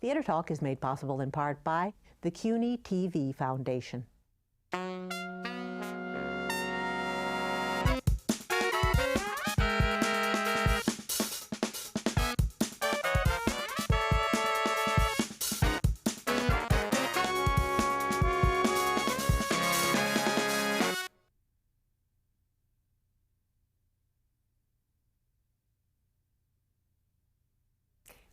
Theater Talk is made possible in part by the CUNY TV Foundation.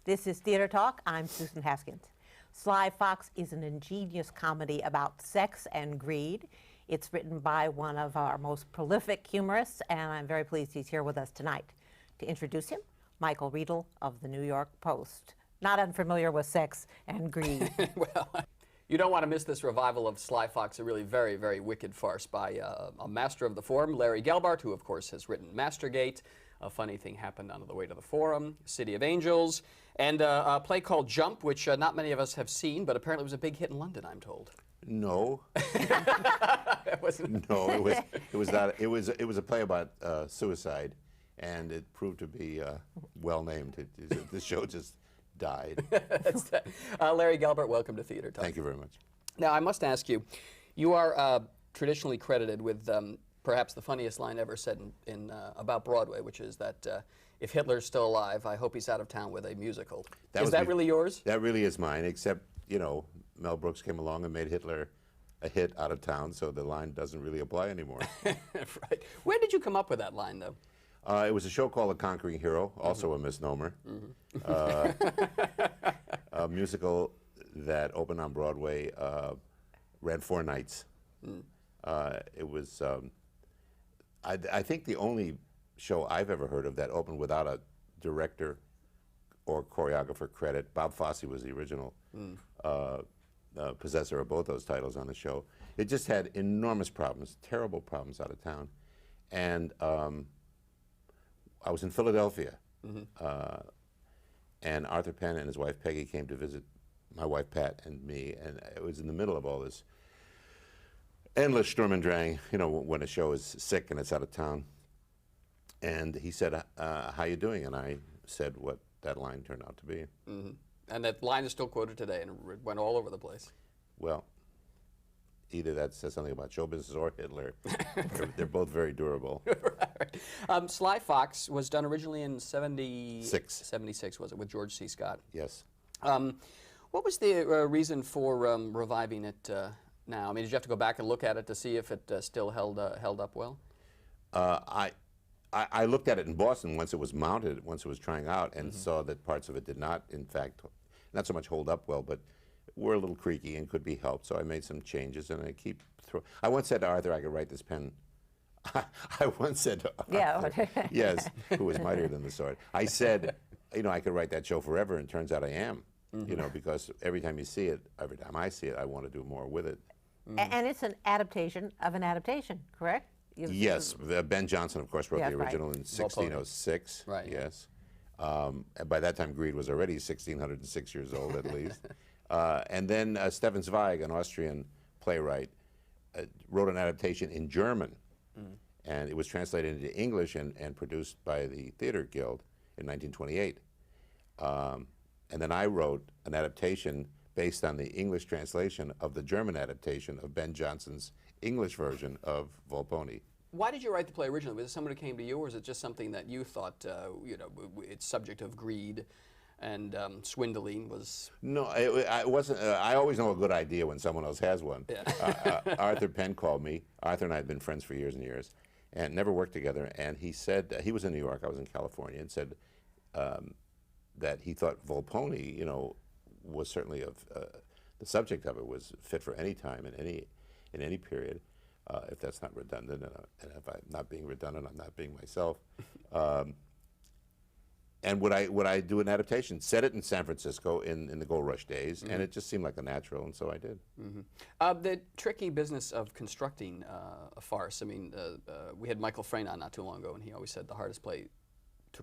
This is Theater Talk. I'm Susan Haskins. Sly Fox is an ingenious comedy about sex and greed. It's written by one of our most prolific humorists, and I'm very pleased he's here with us tonight. To introduce him, Michael Riedel of the New York Post. Not unfamiliar with sex and greed. Well, you don't want to miss this revival of Sly Fox, a really very, very wicked farce by a master of the Forum, Larry Gelbart, who of course has written Mastergate, A Funny Thing Happened on the Way to the Forum, City of Angels, and a play called Jump, which not many of us have seen, but apparently was a big hit in London, I'm told. No. It wasn't. No, it was not. It was a play about suicide, and it proved to be well named. The show just died. Larry Gelbart, welcome to Theater Talk. Thank you very much. Now, I must ask you, you are traditionally credited with perhaps the funniest line ever said in about Broadway, which is that if Hitler's still alive, I hope he's out of town with a musical. Is that really yours? That really is mine, except, you know, Mel Brooks came along and made Hitler a hit out of town, so the line doesn't really apply anymore. Right. Where did you come up with that line, though? It was a show called The Conquering Hero, also a misnomer. A musical that opened on Broadway, ran 4 nights. It was, I think, the only show I've ever heard of that opened without a director or choreographer credit. Bob Fosse was the original possessor of both those titles on the show. It just had enormous problems, terrible problems out of town. And I was in Philadelphia, and Arthur Penn and his wife Peggy came to visit my wife Pat and me, and it was in the middle of all this endless Sturm und Drang, you know, when a show is sick and it's out of town. And he said, how you doing? And I said what that line turned out to be. And that line is still quoted today, and it went all over the place. Well, either that says something about show business or Hitler. They're both very durable. Right. Sly Fox was done originally in 76, 76, was it, with George C. Scott? Yes. What was the reason for reviving it now? I mean, did you have to go back and look at it to see if it still held up well? I looked at it in Boston once it was mounted, once it was trying out, and saw that parts of it did not, in fact, not so much hold up well, but were a little creaky and could be helped. So I made some changes, and I keep I once said to Arthur I could write this pen. I once said to Arthur, yes, who was mightier than the sword. I said, you know, I could write that show forever, and turns out I am. You know, because every time you see it, every time I see it, I want to do more with it. And it's an adaptation of an adaptation, correct? Yes, Ben Jonson, of course, wrote the original in 1606. Right. Yes. And by that time, Greed was already 1,606 years old, at least. And then Stefan Zweig, an Austrian playwright, wrote an adaptation in German. And it was translated into English and produced by the Theater Guild in 1928. And then I wrote an adaptation based on the English translation of the German adaptation of Ben Jonson's English version of Volpone. Why did you write the play originally? Was it someone who came to you, or is it just something that you thought, you know, it's subject of greed and swindling was? No, I wasn't. I always know a good idea when someone else has one. Yeah. Arthur Penn called me. Arthur and I had been friends for years and years, and never worked together. And he said he was in New York, I was in California, and said that he thought Volpone, you know, was certainly of the subject of it was fit for any time and in any period. If that's not redundant, and if I'm not being redundant, I'm not being myself. And would I do an adaptation? Set it in San Francisco in the Gold Rush days, and it just seemed like a natural, and so I did. The tricky business of constructing a farce. I mean, we had Michael Frayn on not too long ago, and he always said the hardest play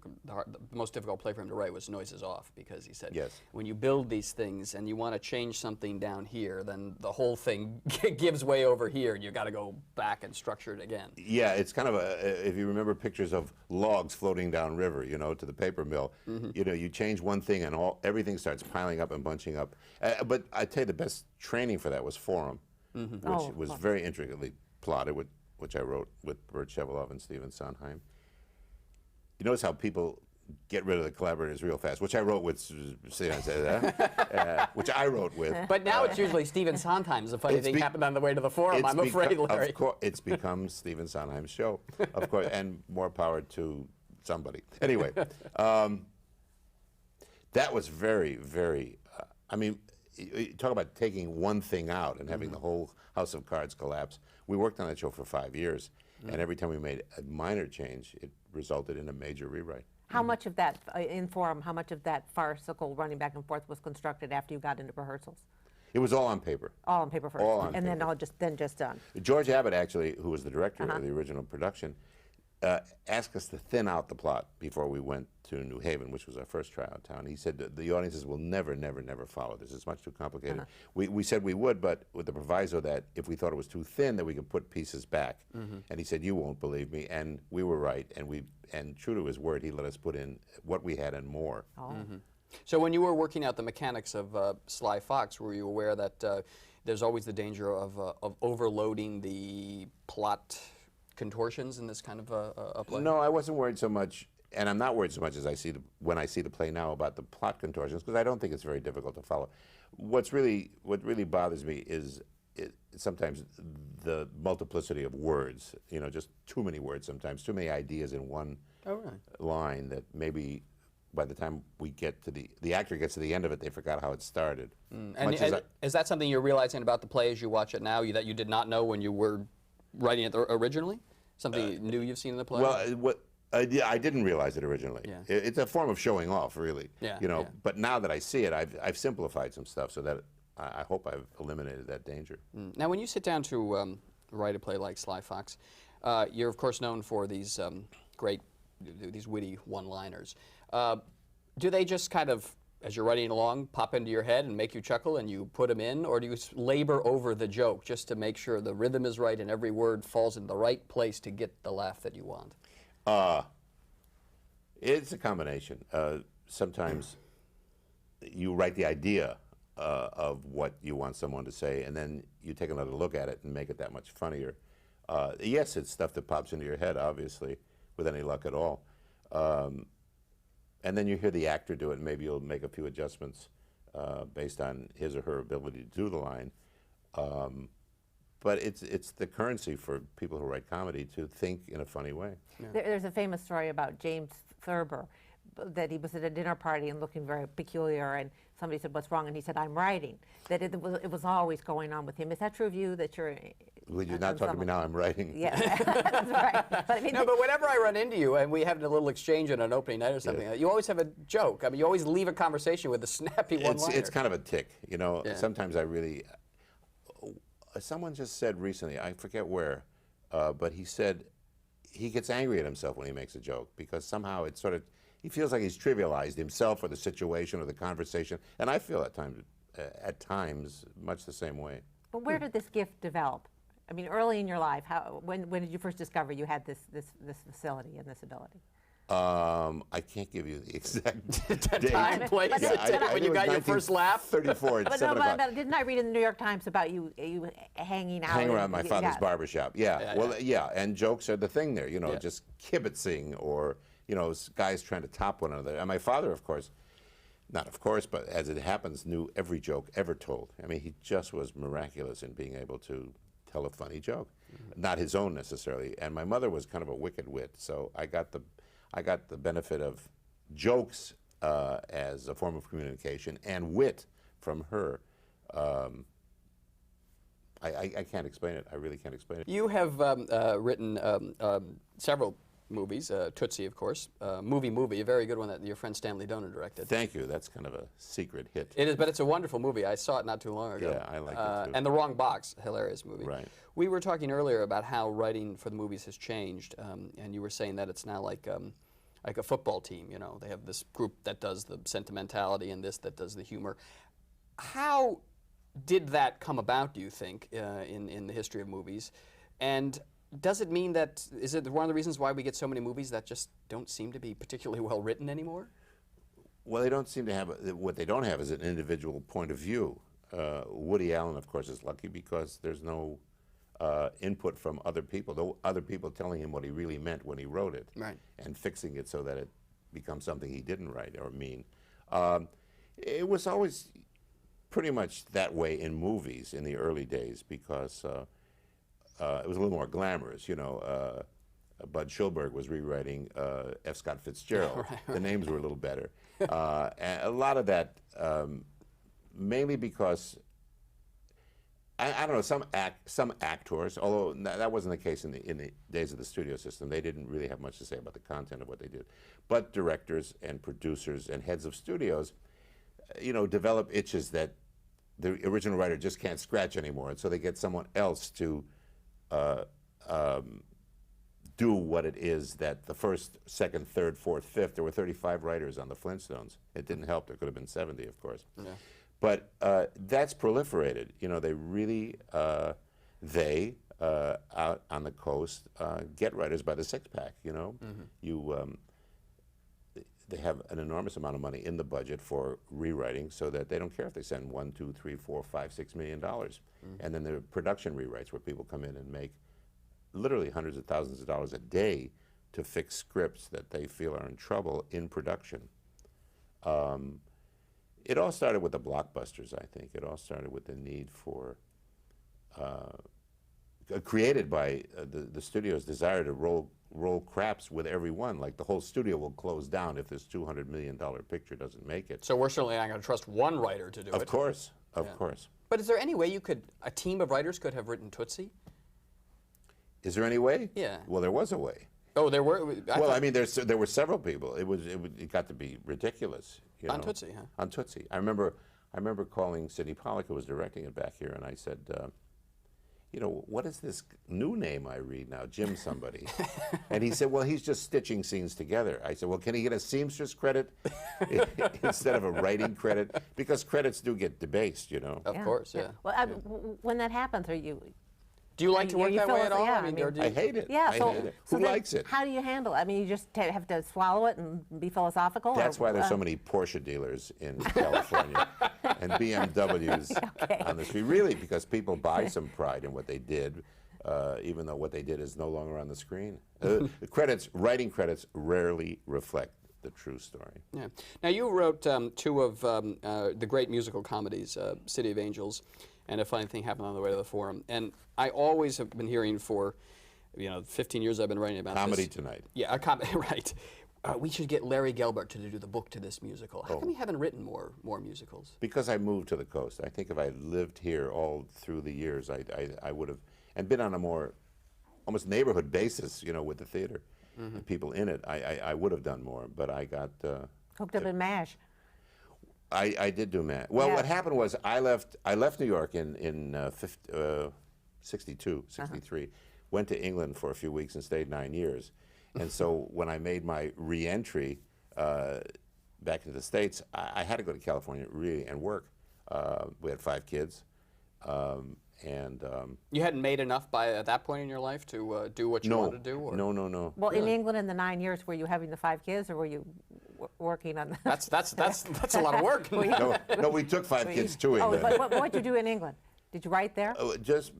the most difficult play for him to write was Noises Off, because he said, Yes. when you build these things and you want to change something down here, then the whole thing gives way over here, and you got to go back and structure it again. Yeah, it's kind of if you remember pictures of logs floating down river, to the paper mill, you change one thing and everything starts piling up and bunching up. But I tell you, the best training for that was Forum, which was very intricately plotted, which I wrote with Bert Shevelov and Stephen Sondheim. You notice how people get rid of the collaborators real fast, which I wrote with, which I wrote with. But now it's usually Stephen Sondheim's. A funny thing happened on the way to the Forum, I'm afraid, Larry. Of course, it's become Stephen Sondheim's show, of course, and more power to somebody. Anyway, that was very, very, I mean, you talk about taking one thing out and having the whole house of cards collapse. We worked on that show for 5 years, and every time we made a minor change, it resulted in a major rewrite. How much of that, in Forum, how much of that farcical running back and forth was constructed after you got into rehearsals? It was all on paper. All on paper first, All on and paper. then just done. George Abbott, actually, who was the director of the original production, asked us to thin out the plot before we went to New Haven, which was our first tryout town. He said the audiences will never, never, never follow this. It's much too complicated. We said we would, but with the proviso that if we thought it was too thin, that we could put pieces back. And he said, "You won't believe me," and we were right. And true to his word, he let us put in what we had and more. So when you were working out the mechanics of Sly Fox, were you aware that there's always the danger of overloading the plot contortions in this kind of a play? No, I wasn't worried so much, and I'm not worried so much as when I see the play now about the plot contortions, because I don't think it's very difficult to follow. What really bothers me is sometimes the multiplicity of words. Just too many words sometimes, too many ideas in one line that maybe by the time we get to the actor gets to the end of it, they forgot how it started. And is that something you're realizing about the play as you watch it now that you did not know when you were writing it originally? Something new you've seen in the play? Well, yeah, I didn't realize it originally. Yeah. It's a form of showing off, really. Yeah, But now that I see it, I've simplified some stuff so that I hope I've eliminated that danger. Now, when you sit down to write a play like Sly Fox, you're of course known for these these witty one-liners. Do they just kind of, as you're writing along, pop into your head and make you chuckle and you put them in, or do you labor over the joke just to make sure the rhythm is right and every word falls in the right place to get the laugh that you want? It's a combination. Sometimes you write the idea of what you want someone to say, and then you take another look at it and make it that much funnier. Yes, it's stuff that pops into your head, obviously, with any luck at all. And then you hear the actor do it, and maybe you'll make a few adjustments based on his or her ability to do the line. But it's the currency for people who write comedy to think in a funny way. Yeah. There's a famous story about James Thurber, that he was at a dinner party and looking very peculiar, and somebody said, "What's wrong?" And he said, "I'm writing." That it was always going on with him. Is that true of you, that you're... Well, you're not talking to me now, I'm writing. Yeah, that's right. But I mean, no, but whenever I run into you and we have a little exchange on an opening night or something, you always have a joke. I mean, you always leave a conversation with a snappy one-liner. It's kind of a tick, Sometimes I really... Someone just said recently, I forget where, but he said he gets angry at himself when he makes a joke because somehow it's sort of... He feels like he's trivialized himself or the situation or the conversation, and I feel at times much the same way. But where did this gift develop? I mean, early in your life, when did you first discover you had this facility and this ability? I can't give you the exact date. Time, place, when you got your first laugh? 34 at 7 o'clock. But didn't I read in the New York Times about you hanging out? Hang around my father's barbershop. Yeah, and jokes are the thing there, just kibitzing or, guys trying to top one another. And my father, of course, not of course, but as it happens, knew every joke ever told. I mean, he just was miraculous in being able to tell a funny joke. Not his own necessarily. And my mother was kind of a wicked wit, so I got the benefit of jokes as a form of communication and wit from her. I can't explain it. I really can't explain it. You have written several movies, Tootsie, of course, Movie, a very good one that your friend Stanley Donen directed. Thank you. That's kind of a secret hit. It is, but it's a wonderful movie. I saw it not too long ago. Yeah, I like it too. And The Wrong Box, hilarious movie. Right. We were talking earlier about how writing for the movies has changed, and you were saying that it's now like like a football team. You know, they have this group that does the sentimentality and this that does the humor. How did that come about, do you think, in the history of movies? And does it mean that, is it one of the reasons why we get so many movies that just don't seem to be particularly well written anymore? Well, they don't seem to have, what they don't have is an individual point of view. Woody Allen, of course, is lucky because there's no input from other people, though other people telling him what he really meant when he wrote it, Right. and fixing it so that it becomes something he didn't write or mean. It was always pretty much that way in movies in the early days because it was a little more glamorous, you know. Bud Schulberg was rewriting F. Scott Fitzgerald. Right. The names were a little better. And a lot of that, mainly because, I don't know, some actors, although that wasn't the case in the days of the studio system, they didn't really have much to say about the content of what they did. But directors and producers and heads of studios, you know, develop itches that the original writer just can't scratch anymore, and so they get someone else to do what it is that the first, second, third, fourth, fifth, there were 35 writers on the Flintstones. It didn't help, there could have been 70, of course. Yeah. But that's proliferated. You know, they really, out on the coast, get writers by the six-pack, you know? They have an enormous amount of money in the budget for rewriting so that they don't care if they send $1, $2, $3, $4, $5, $6 million. And then there are production rewrites where people come in and make literally hundreds of thousands of dollars a day to fix scripts that they feel are in trouble in production. It all started with the blockbusters, I think. It all started with the need for, created by the studio's desire to roll craps with everyone. Like the whole studio will close down if this $200 million picture doesn't make it. So we're certainly not going to trust one writer to do it. Of course, of course. But is there any way a team of writers could have written Tootsie? Is there any way? Yeah. Well, there was a way. Oh, there were? Well, I mean, there were several people. It got to be ridiculous. You On know? Tootsie, huh? On Tootsie. I remember calling Sidney Pollack, who was directing it back here, and I said, you know, what is this new name I read now, Jim somebody? And he said, well, he's just stitching scenes together. I said, well, can he get a seamstress credit instead of a writing credit? Because credits do get debased, you know. Of course, yeah. Well, when that happens, are you? Do you like to work that way at all? Yeah, I mean, or do you, I hate it. Yeah. I So, hate it. so Who then likes it? How do you handle it? I mean, you just have to swallow it and be philosophical. That's or, why there's so many Porsche dealers in California and BMWs on the street. Really, because people buy some pride in what they did, even though what they did is no longer on the screen. The writing credits rarely reflect the true story. Yeah. Now, you wrote two of the great musical comedies, City of Angels and A Funny Thing Happened on the Way to the Forum. And I always have been hearing for, 15 years I've been writing about Comedy this. Tonight. Yeah, a comedy, right. We should get Larry Gelbart to do the book to this musical. How come you haven't written more musicals? Because I moved to the coast. I think if I had lived here all through the years, I would have, and been on a more almost neighborhood basis, with the theater, and people in it, I would have done more. But I got hooked up in MASH. I did do MASH. Well, what happened was I left New York in 62, 63, went to England for a few weeks and stayed 9 years. And so when I made my re-entry back into the States, I had to go to California really and work. We had 5 kids. You hadn't made enough at that point in your life to do what you wanted to do? Or? No. Well, in England in the 9 years, were you having the 5 kids, or were you working on? That's a lot of work. No, we took 5 kids to England. Oh, but what did you do in England? Did you write there? Just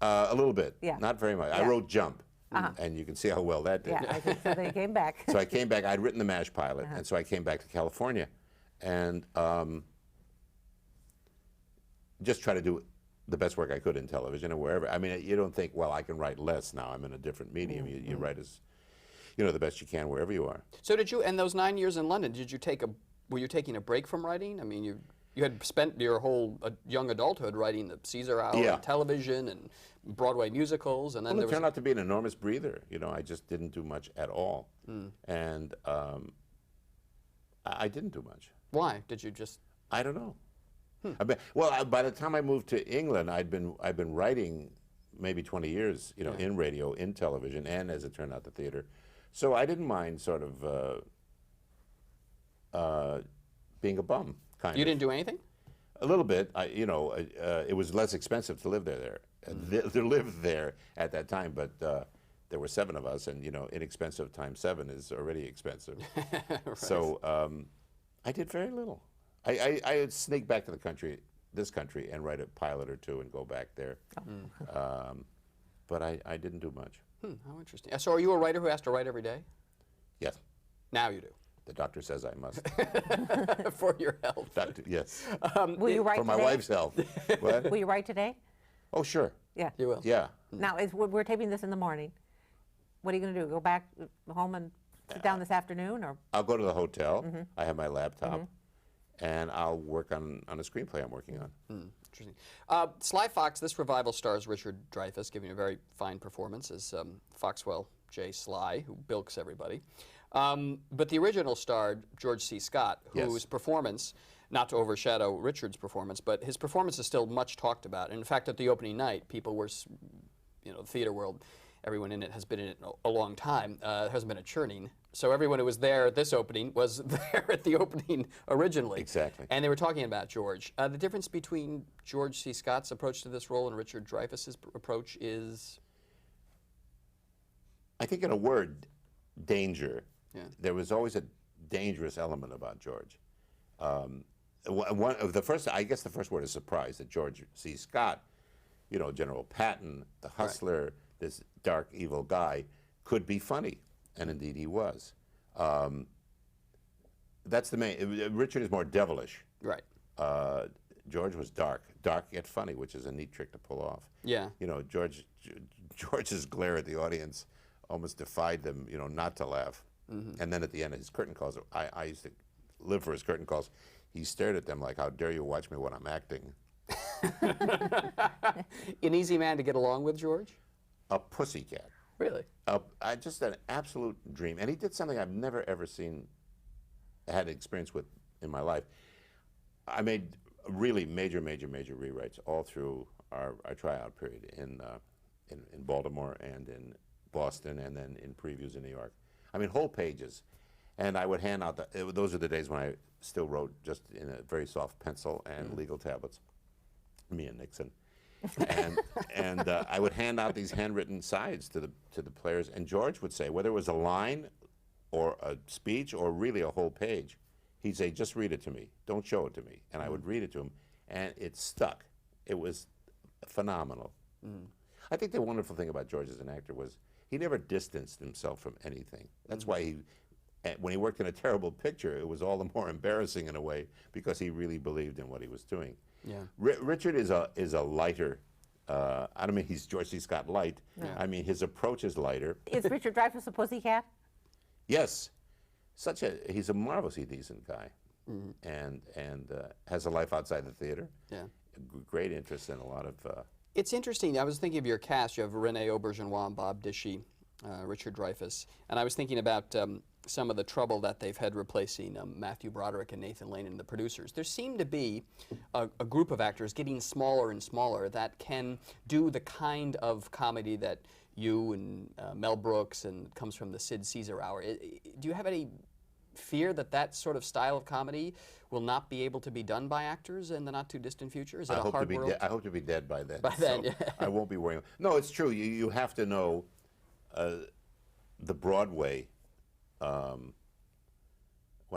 a little bit. Yeah. Not very much. I wrote Jump, and you can see how well that did. Yeah, I think so. They came back. So I came back. I'd written the MASH pilot, and so I came back to California, and just try to do the best work I could in television or wherever. I mean, you don't think, well, I can write less now. I'm in a different medium. You write as, the best you can wherever you are. So did you, in those 9 years in London, were you taking a break from writing? I mean, you had spent your whole young adulthood writing the Caesar Hour and television and Broadway musicals, and then it turned out to be an enormous breather. I just didn't do much at all, and I didn't do much. Why did you just? I don't know. Well, by the time I moved to England, I'd been writing maybe 20 years, in radio, in television, and as it turned out, the theater. So I didn't mind sort of being a bum, kind of. You didn't do anything? A little bit. It was less expensive to live there. To live there at that time, but there were 7 of us, and inexpensive times 7 is already expensive. Right. So I did very little. I would sneak back to this country, and write a pilot or 2 and go back there. But I didn't do much. How interesting. So are you a writer who has to write every day? Yes, Now you do. the doctor says I must. For your health. Doctor, yes. Will you write For my today? wife's health. What? Will you write today? Oh, sure. Yeah. You will. Yeah. Now, we're taping this in the morning. What are you going to do? Go back home and sit down this afternoon, or? I'll go to the hotel. I have my laptop, and I'll work on a screenplay I'm working on. Interesting. Sly Fox, this revival stars Richard Dreyfus, giving a very fine performance as Foxwell J. Sly, who bilks everybody. But the original starred George C. Scott, whose Yes. performance, not to overshadow Richard's performance, but his performance is still much talked about. And in fact, at the opening night, people were, the theater world, everyone in it has been in it a long time. There hasn't been a churning. So everyone who was there at this opening was there at the opening originally. Exactly. And they were talking about George. The difference between George C. Scott's approach to this role and Richard Dreyfuss's approach is? I think, in a word, danger. Yeah. There was always a dangerous element about George. One of the first, I guess, the first word is surprise, that George C. Scott, General Patton, the hustler, this dark, evil guy, could be funny, and indeed he was. That's the main. Richard is more devilish. Right. George was dark yet funny, which is a neat trick to pull off. Yeah. George's glare at the audience almost defied them, not to laugh. And then at the end, his curtain calls, I used to live for his curtain calls. He stared at them like, "How dare you watch me when I'm acting?" An easy man to get along with, George? A pussycat. Really? Just an absolute dream. And he did something I've never, ever had experience with in my life. I made really major rewrites all through our tryout period in Baltimore and in Boston, and then in previews in New York. I mean, whole pages. And I would hand out, those are the days when I still wrote just in a very soft pencil and legal tablets, me and Nixon. And I would hand out these handwritten sides to the players, and George would say, whether it was a line or a speech or really a whole page, he'd say, "Just read it to me. Don't show it to me." And I would read it to him, and it stuck. It was phenomenal. I think the wonderful thing about George as an actor was he never distanced himself from anything. That's why when he worked in a terrible picture, it was all the more embarrassing in a way, because he really believed in what he was doing. Yeah. Richard is a lighter. I don't mean he's George C. Scott light. Yeah. I mean his approach is lighter. Is Richard Dreyfus a pussycat? Yes, he's a marvelously decent guy, and has a life outside the theater. Yeah. Great interest in a lot of. It's interesting. I was thinking of your cast. You have Renee Auberjonois, Bob Dishy, Richard Dreyfus, and I was thinking about some of the trouble that they've had replacing Matthew Broderick and Nathan Lane and the producers. There seemed to be a group of actors getting smaller and smaller that can do the kind of comedy that you and Mel Brooks and comes from the Sid Caesar hour. Do you have any fear that that sort of style of comedy will not be able to be done by actors in the not too distant future? Is it a hard world? I hope to be dead by then. By then, so yeah. I won't be worrying. No, it's true. You have to know the Broadway. When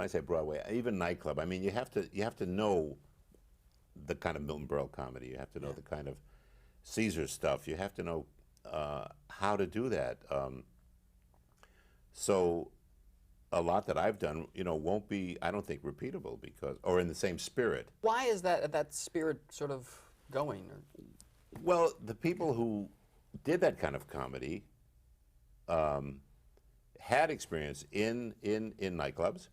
I say Broadway, even nightclub. I mean, you have to know the kind of Milton Berle comedy. You have to know the kind of Caesar stuff. You have to know how to do that. So a lot that I've done, won't be, I don't think, repeatable or in the same spirit. Why is that spirit sort of going? Well, the people who did that kind of comedy had experience in nightclubs.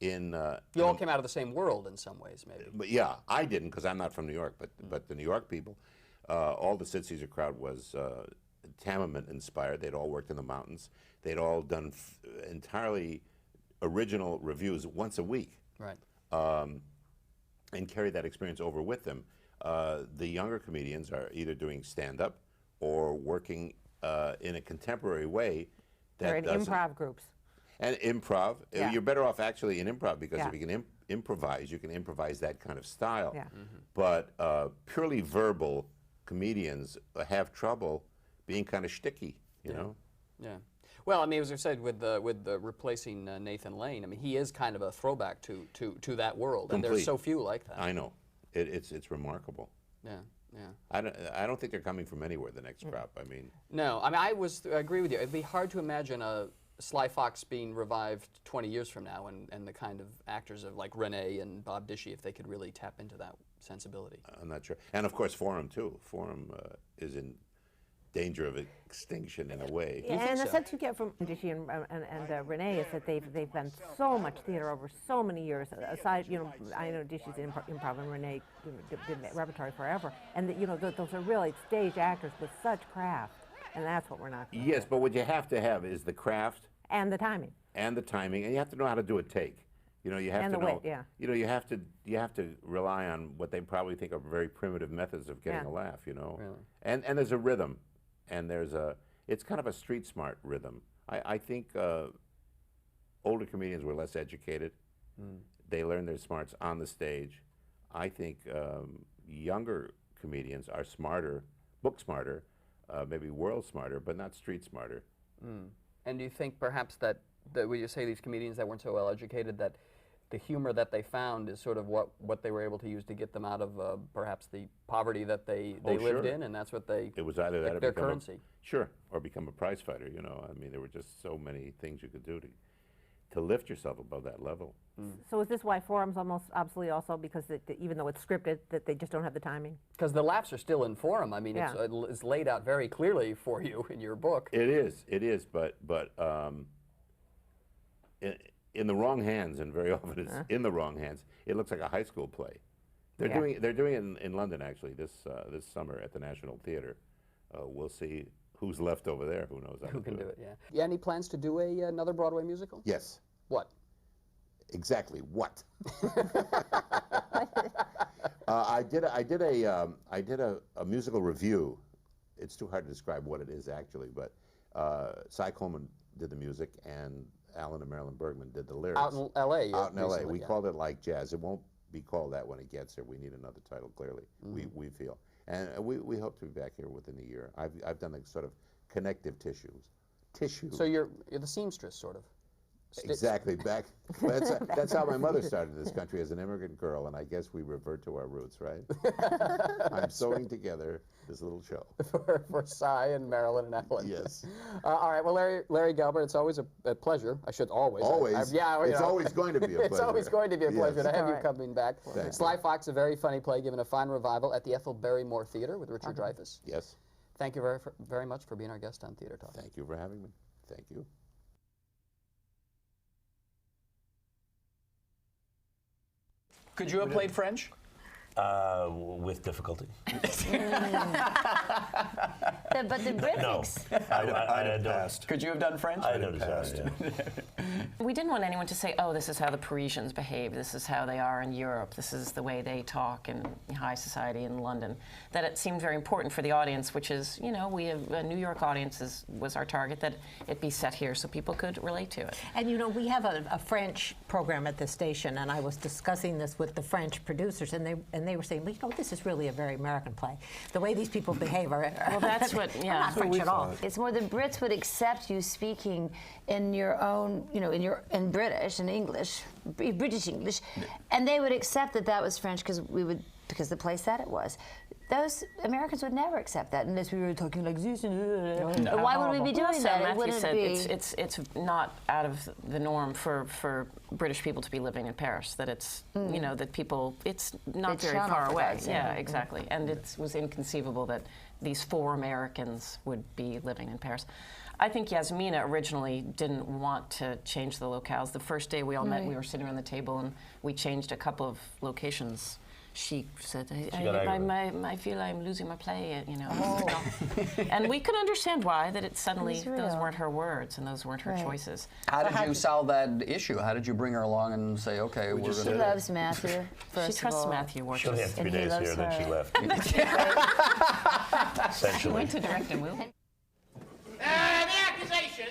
You all came out of the same world in some ways, maybe. But yeah, I didn't, because I'm not from New York. But the New York people, all the Sid Caesar crowd was Tamiment inspired. They'd all worked in the mountains. They'd all done entirely original reviews once a week. Right. And carried that experience over with them. The younger comedians are either doing stand-up or working in a contemporary way They're in doesn't. improv groups. And improv, Yeah. you're better off actually in improv because Yeah. if you can improvise, you can improvise that kind of style. Yeah. But purely verbal comedians have trouble being kind of shticky, you know? Yeah. Well, I mean, as I said, with the replacing Nathan Lane, I mean, he is kind of a throwback to that world, and there's Complete. so few like that. I know. It's remarkable. Yeah, yeah. I don't think they're coming from anywhere, the next crop. I mean, No, I mean, I agree with you. It'd be hard to imagine a Sly Fox being revived 20 years from now, and the kind of actors of like Renee and Bob Dishy, if they could really tap into that sensibility. I'm not sure. And of course, Forum too. Forum is in danger of extinction in a way. Yeah, think and the so? sense you get from Dishy and Renee is that they've done so much theater over so many years. Aside, you know, I know Dishy's improv and Renee did repertory forever, and that, you know, those are really stage actors with such craft, and that's what we're not. Yes, but what you have to have is the craft And the timing. and the timing, and you have to know how to do a take. You know, you have And to the know. weight, yeah. You know, you have to rely on what they probably think are very primitive methods of getting Yeah. a laugh. You know, Really? and there's a rhythm, and it's kind of a street smart rhythm. I think older comedians were less educated. They learned their smarts on the stage. I think younger comedians are smarter, book smarter, maybe world smarter, but not street smarter. And do you think perhaps that when you say these comedians that weren't so well educated, that the humor that they found is sort of what they were able to use to get them out of perhaps the poverty that they lived sure. in, and that's what they It was either that or their become currency. Sure, or become a prize fighter. You know, I mean, there were just so many things you could do to lift yourself above that level. So is this why Forum's almost obsolete also, because even though it's scripted, that they just don't have the timing? Because the laughs are still in Forum. I mean, Yeah. it's laid out very clearly for you in your book. It is, but in the wrong hands, and very often it's in the wrong hands, it looks like a high school play. They're doing it in London actually this summer at the National Theatre. We'll see who's left over there. Who knows? Who can do it? Yeah. Yeah. Any plans to do another Broadway musical? Yes, What? exactly. What? I did a musical review. It's too hard to describe what it is actually, but Cy Coleman did the music and Alan and Marilyn Bergman did the lyrics. Out in L.A. Out in L.A. recently, We yeah. called it Like Jazz. It won't be called that when it gets here. We need another title, clearly, we feel. And we hope to be back here within a year. I've done a sort of connective tissue. So you're the seamstress, sort of. Exactly. Back. Well, that's how my mother started this country, as an immigrant girl, and I guess we revert to our roots, right? I'm sewing together this little show. for Cy and Marilyn and Alan. Yes. All right. Well, Larry Gelbart, it's always a pleasure. I should always. Always. Yeah. It's always going to be a pleasure. It's always going to be a pleasure Yes. to have you All right. coming back. Thank Sly Fox, a very funny play, given a fine revival at the Ethel Barrymore Theater with Richard Dreyfus. Yes. Thank you very much for being our guest on Theater Talk. Thank you for having me. Thank you. Could you have played French? With difficulty. But the British. I don't. Could you have done French? I don't pass. We didn't want anyone to say, oh, this is how the Parisians behave, this is how they are in Europe, this is the way they talk in high society in London. That it seemed very important for the audience, which is, you know, we have a New York audience was our target, that it be set here so people could relate to it. And you know, we have a French program at the station, and I was discussing this with the French producers, and they were saying, well, you know, this is really a very American play. The way these people behave are Well, that's what, are yeah. not French at all. It's more the Brits would accept you speaking in your own, you know, in British and English, British English, and they would accept that was French because the play said it was. Those Americans would never accept that unless we were talking like this. Why would we be doing Also, that? It Matthew wouldn't said be. it's not out of the norm for British people to be living in Paris. That it's you know that people it's not They very shun far off away. that, Yeah, exactly. And it was inconceivable that these 4 Americans would be living in Paris. I think Yasmina originally didn't want to change the locales. The first day we all met, we were sitting around the table and we changed a couple of locations. She said, I feel I'm losing my play, you know. And we could understand why, that it suddenly, It's those real. weren't her words and those weren't her Right. choices. How did you solve that issue? How did you bring her along and say, okay, we're She going to... loves Matthew. First She trusts of all. Matthew She only had Warchus. 3 And he days loves here, then she her. left. She Essentially. went to direct a movie. The accusation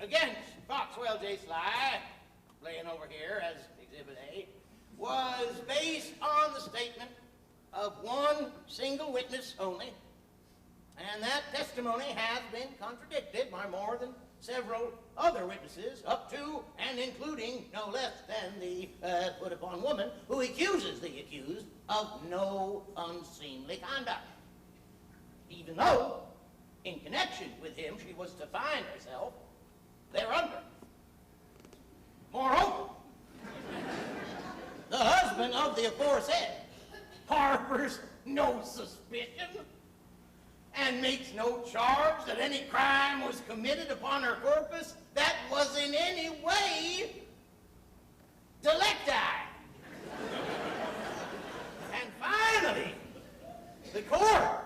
against Foxwell J. Sly, laying over here as Exhibit A, was based on the statement of one single witness only, and that testimony has been contradicted by more than several other witnesses, up to and including no less than the put-upon woman who accuses the accused of no unseemly conduct, even though, in connection with him, she was to find herself thereunder. Moreover, the husband of the aforesaid harbors no suspicion and makes no charge that any crime was committed upon her corpus that was in any way delicti. And finally, the court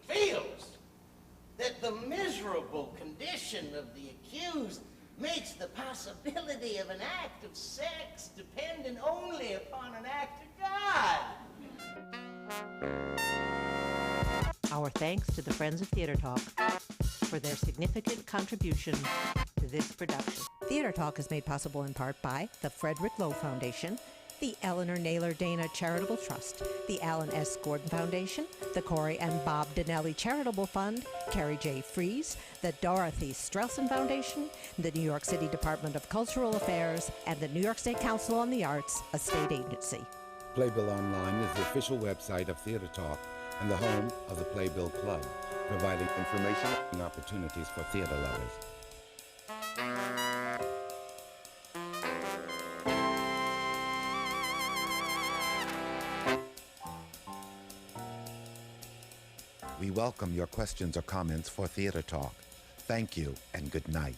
feels that the miserable condition of the accused makes the possibility of an act of sex dependent only upon an act of God. Our thanks to the Friends of Theater Talk for their significant contribution to this production. Theater Talk is made possible in part by the Frederick Lowe Foundation, the Eleanor Naylor Dana Charitable Trust, the Alan S. Gordon Foundation, the Corey and Bob Donnelly Charitable Fund, Carrie J. Fries, the Dorothy Strelson Foundation, the New York City Department of Cultural Affairs, and the New York State Council on the Arts, a state agency. Playbill Online is the official website of Theater Talk and the home of the Playbill Club, providing information and opportunities for theater lovers. We welcome your questions or comments for Theater Talk. Thank you and good night.